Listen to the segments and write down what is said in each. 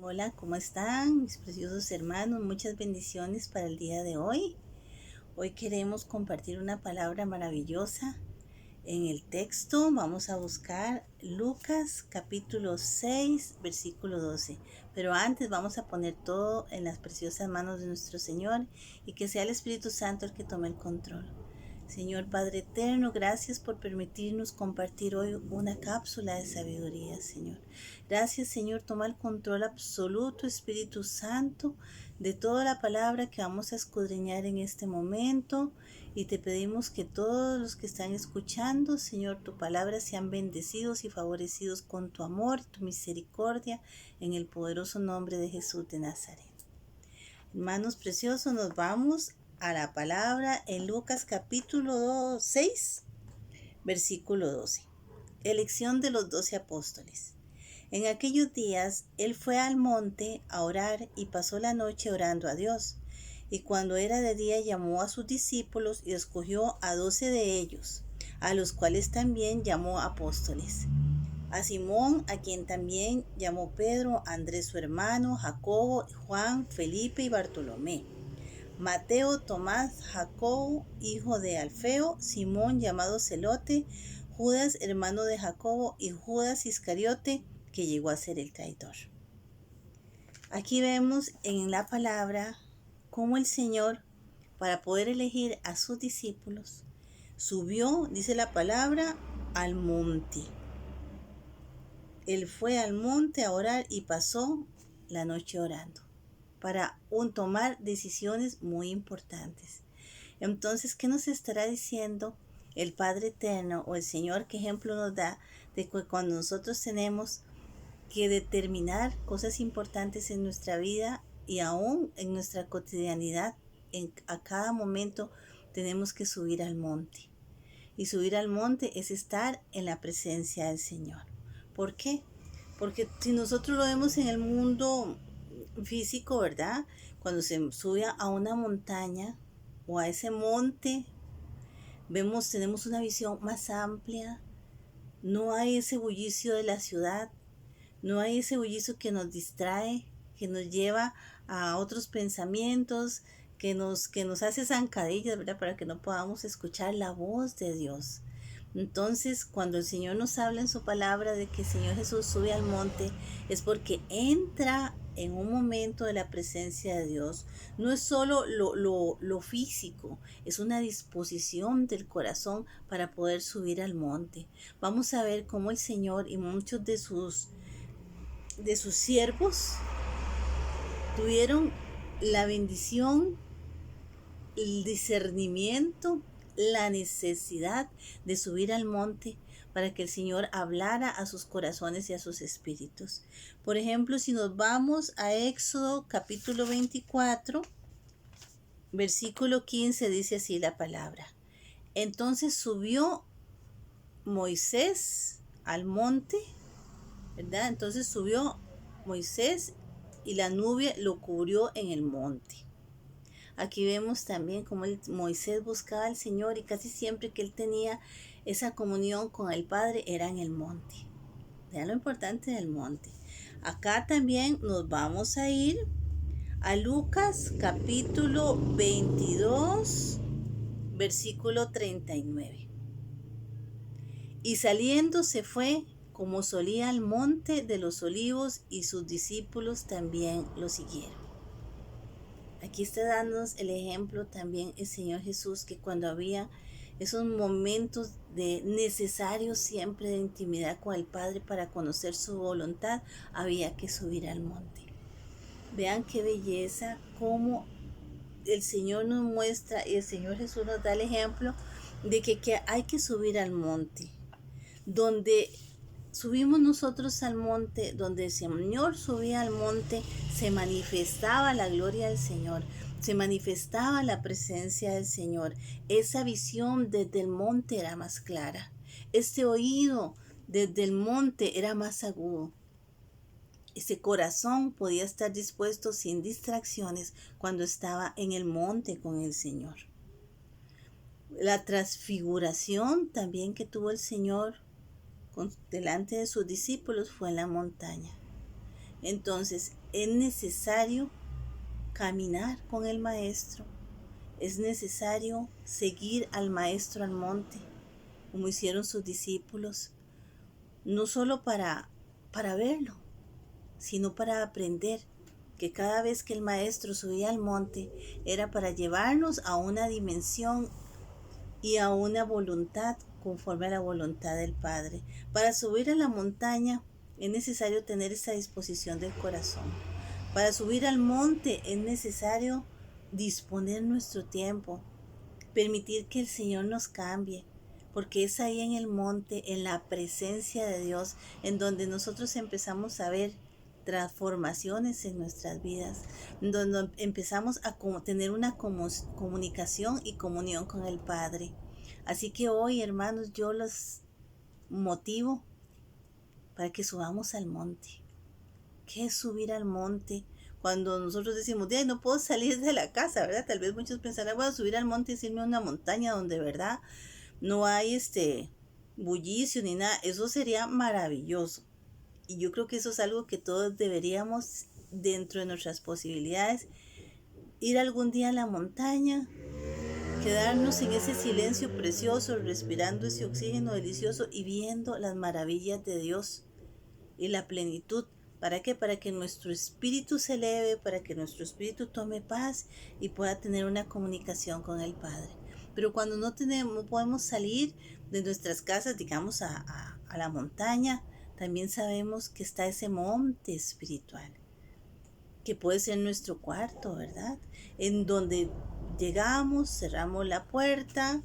Hola, ¿cómo están mis preciosos hermanos? Muchas bendiciones para el día de hoy. Hoy queremos compartir una palabra maravillosa. En el texto vamos a buscar Lucas capítulo 6, versículo 12. Pero antes vamos a poner todo en las preciosas manos de nuestro Señor y que sea el Espíritu Santo el que tome el control. Señor Padre Eterno, gracias por permitirnos compartir hoy una cápsula de sabiduría, Señor. Gracias, Señor, toma el control absoluto, Espíritu Santo, de toda la palabra que vamos a escudriñar en este momento. Y te pedimos que todos los que están escuchando, Señor, tu palabra sean bendecidos y favorecidos con tu amor y tu misericordia, en el poderoso nombre de Jesús de Nazaret. Hermanos preciosos, nos vamos a la palabra en Lucas capítulo 6, versículo 12. Elección de los 12 apóstoles. En aquellos días él fue al monte a orar y pasó la noche orando a Dios. Y cuando era de día llamó a sus discípulos y escogió a 12 de ellos, a los cuales también llamó apóstoles. A Simón, a quien también llamó Pedro, Andrés su hermano, Jacobo, Juan, Felipe y Bartolomé. Mateo, Tomás, Jacobo, hijo de Alfeo, Simón llamado Celote, Judas, hermano de Jacobo, y Judas Iscariote, que llegó a ser el traidor. Aquí vemos en la palabra cómo el Señor, para poder elegir a sus discípulos, subió, dice la palabra, al monte. Él fue al monte a orar y pasó la noche orando para tomar decisiones muy importantes. Entonces, ¿qué nos estará diciendo el Padre Eterno o el Señor? ¿Qué ejemplo nos da de que cuando nosotros tenemos que determinar cosas importantes en nuestra vida y aún en nuestra cotidianidad, a cada momento tenemos que subir al monte? Y subir al monte es estar en la presencia del Señor. ¿Por qué? Porque si nosotros lo vemos en el mundo físico, ¿verdad? Cuando se sube a una montaña o a ese monte, tenemos una visión más amplia. No hay ese bullicio de la ciudad, no hay ese bullicio que nos distrae, que nos lleva a otros pensamientos, que nos hace zancadillas, ¿verdad? Para que no podamos escuchar la voz de Dios. Entonces, cuando el Señor nos habla en su palabra de que el Señor Jesús sube al monte, es porque entra en un momento de la presencia de Dios. No es solo lo físico, es una disposición del corazón para poder subir al monte. Vamos a ver cómo el Señor y muchos de sus siervos tuvieron la bendición, el discernimiento, la necesidad de subir al monte para que el Señor hablara a sus corazones y a sus espíritus. Por ejemplo, si nos vamos a Éxodo capítulo 24, versículo 15, dice así la palabra. Entonces subió Moisés al monte, ¿verdad? Entonces subió Moisés y la nube lo cubrió en el monte. Aquí vemos también cómo Moisés buscaba al Señor y casi siempre que él tenía esa comunión con el Padre era en el monte. Vean lo importante del monte. Acá también nos vamos a ir a Lucas capítulo 22, versículo 39. Y saliendo se fue como solía al monte de los olivos y sus discípulos también lo siguieron. Aquí está dándonos el ejemplo también el Señor Jesús, que cuando había esos momentos de necesarios siempre de intimidad con el Padre para conocer su voluntad, había que subir al monte. Vean qué belleza, cómo el Señor nos muestra y el Señor Jesús nos da el ejemplo de que hay que subir al monte. Donde subimos nosotros al monte, donde el Señor subía al monte, se manifestaba la gloria del Señor, se manifestaba la presencia del Señor. Esa visión desde el monte era más clara. Este oído desde el monte era más agudo. Ese corazón podía estar dispuesto sin distracciones cuando estaba en el monte con el Señor. La transfiguración también que tuvo el Señor delante de sus discípulos fue en la montaña. Entonces es necesario caminar con el maestro. Es necesario seguir al maestro al monte, como hicieron sus discípulos, no solo para verlo, sino para aprender que cada vez que el maestro subía al monte era para llevarnos a una dimensión y a una voluntad conforme a la voluntad del Padre. Para subir a la montaña es necesario tener esa disposición del corazón. Para subir al monte es necesario disponer nuestro tiempo, permitir que el Señor nos cambie, porque es ahí en el monte, en la presencia de Dios, en donde nosotros empezamos a ver transformaciones en nuestras vidas, donde empezamos a tener una comunicación y comunión con el Padre. Así que hoy, hermanos, yo los motivo para que subamos al monte. ¿Qué es subir al monte? Cuando nosotros decimos, no puedo salir de la casa, ¿verdad? Tal vez muchos pensarán, voy a subir al monte y irme a una montaña donde, ¿verdad? No hay bullicio ni nada. Eso sería maravilloso. Y yo creo que eso es algo que todos deberíamos, dentro de nuestras posibilidades, ir algún día a la montaña, quedarnos en ese silencio precioso, respirando ese oxígeno delicioso y viendo las maravillas de Dios y la plenitud. ¿Para qué? Para que nuestro espíritu se eleve, para que nuestro espíritu tome paz y pueda tener una comunicación con el Padre. Pero cuando no podemos salir de nuestras casas, digamos, a la montaña, también sabemos que está ese monte espiritual, que puede ser nuestro cuarto, ¿verdad? En donde llegamos, cerramos la puerta,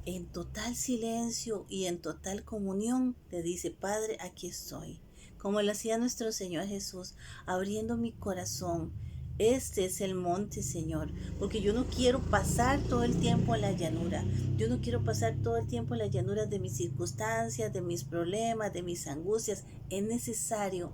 en total silencio y en total comunión, le dice, Padre, aquí estoy. Como lo hacía nuestro Señor Jesús, abriendo mi corazón. Este es el monte, Señor, porque yo no quiero pasar todo el tiempo en la llanura. Yo no quiero pasar todo el tiempo en la llanura de mis circunstancias, de mis problemas, de mis angustias. Es necesario,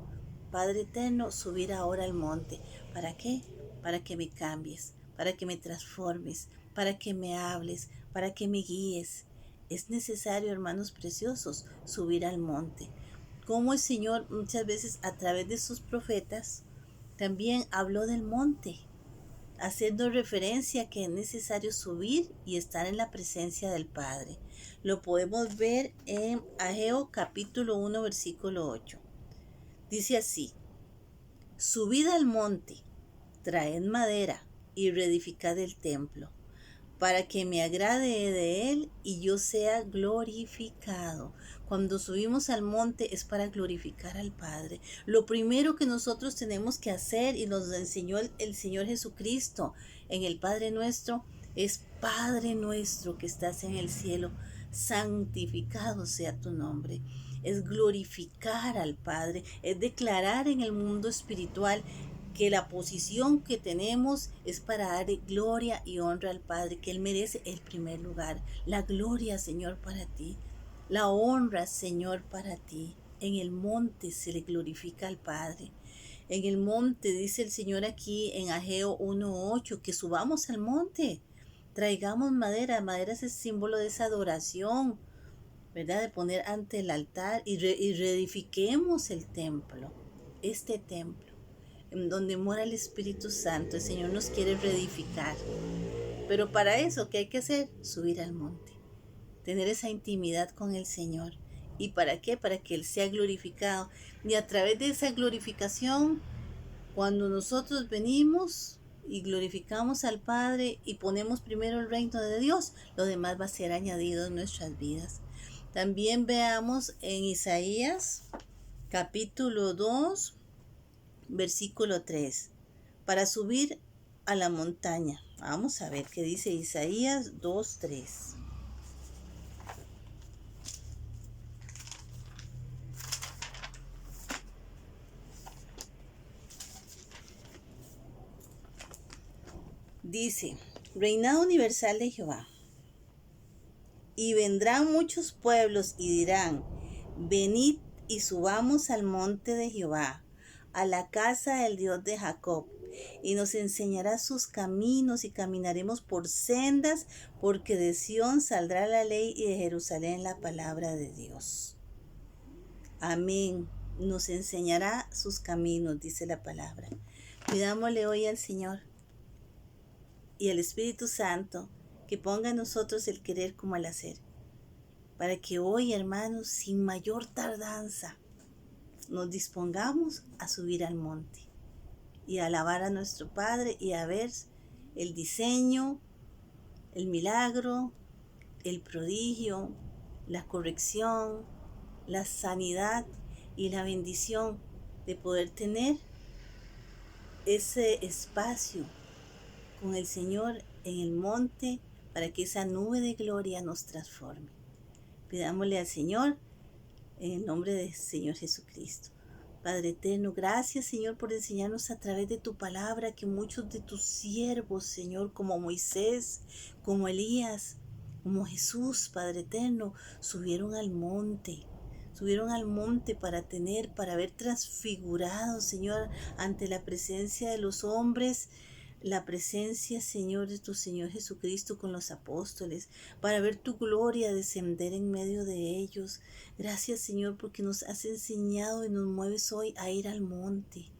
Padre eterno, subir ahora al monte. ¿Para qué? Para que me cambies, para que me transformes, para que me hables, para que me guíes. Es necesario, hermanos preciosos, subir al monte. Como el Señor muchas veces a través de sus profetas también habló del monte, haciendo referencia a que es necesario subir y estar en la presencia del Padre. Lo podemos ver en Ageo capítulo 1 versículo 8. Dice así: subid al monte, traed madera y reedificad el templo, para que me agrade de él y yo sea glorificado. Cuando subimos al monte es para glorificar al Padre. Lo primero que nosotros tenemos que hacer, y nos enseñó el Señor Jesucristo en el Padre Nuestro, es: Padre nuestro que estás en el cielo, santificado sea tu nombre. Es glorificar al Padre, es declarar en el mundo espiritual que la posición que tenemos es para dar gloria y honra al Padre, que Él merece el primer lugar. La gloria, Señor, para ti. La honra, Señor, para ti. En el monte se le glorifica al Padre. En el monte, dice el Señor aquí en Ageo 1:8, que subamos al monte. Traigamos madera. Madera es el símbolo de esa adoración, ¿verdad? De poner ante el altar y reedifiquemos el templo. Este templo en donde mora el Espíritu Santo. El Señor nos quiere reedificar. Pero para eso, ¿qué hay que hacer? Subir al monte. Tener esa intimidad con el Señor. ¿Y para qué? Para que Él sea glorificado. Y a través de esa glorificación, cuando nosotros venimos y glorificamos al Padre y ponemos primero el reino de Dios, lo demás va a ser añadido en nuestras vidas. También veamos en Isaías capítulo 2, versículo 3, para subir a la montaña. Vamos a ver qué dice Isaías 2:3. Dice: reinado universal de Jehová. Y vendrán muchos pueblos y dirán: venid y subamos al monte de Jehová, a la casa del Dios de Jacob, y nos enseñará sus caminos y caminaremos por sendas, porque de Sión saldrá la ley y de Jerusalén la palabra de Dios. Amén. nos enseñará sus caminos, dice la palabra. Pidámosle hoy al Señor y al Espíritu Santo que ponga en nosotros el querer como el hacer, para que hoy, hermanos, sin mayor tardanza, nos dispongamos a subir al monte y a alabar a nuestro Padre y a ver el diseño, el milagro, el prodigio, la corrección, la sanidad y la bendición de poder tener ese espacio con el Señor en el monte para que esa nube de gloria nos transforme. Pidámosle al Señor en el nombre del Señor Jesucristo. Padre eterno, gracias Señor por enseñarnos a través de tu palabra que muchos de tus siervos, Señor, como Moisés, como Elías, como Jesús, Padre eterno, subieron al monte para ver transfigurado, Señor, ante la presencia de los hombres, la presencia, Señor, de tu Señor Jesucristo con los apóstoles, para ver tu gloria descender en medio de ellos. Gracias, Señor, porque nos has enseñado y nos mueves hoy a ir al monte.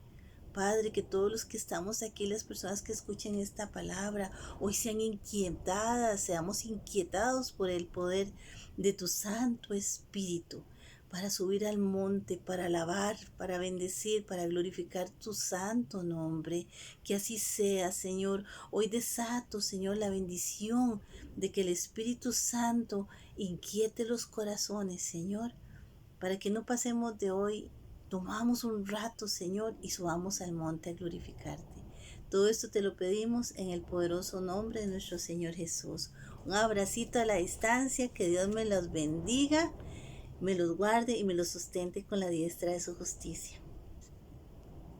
Padre, que todos los que estamos aquí, las personas que escuchen esta palabra, hoy sean inquietadas, seamos inquietados por el poder de tu Santo Espíritu, para subir al monte, para alabar, para bendecir, para glorificar tu santo nombre. Que así sea, Señor. Hoy desato, Señor, la bendición de que el Espíritu Santo inquiete los corazones, Señor, para que no pasemos de hoy. Tomamos un rato, Señor, y subamos al monte a glorificarte. Todo esto te lo pedimos en el poderoso nombre de nuestro Señor Jesús. Un abracito a la distancia, que Dios me los bendiga, me los guarde y me los sustente con la diestra de su justicia.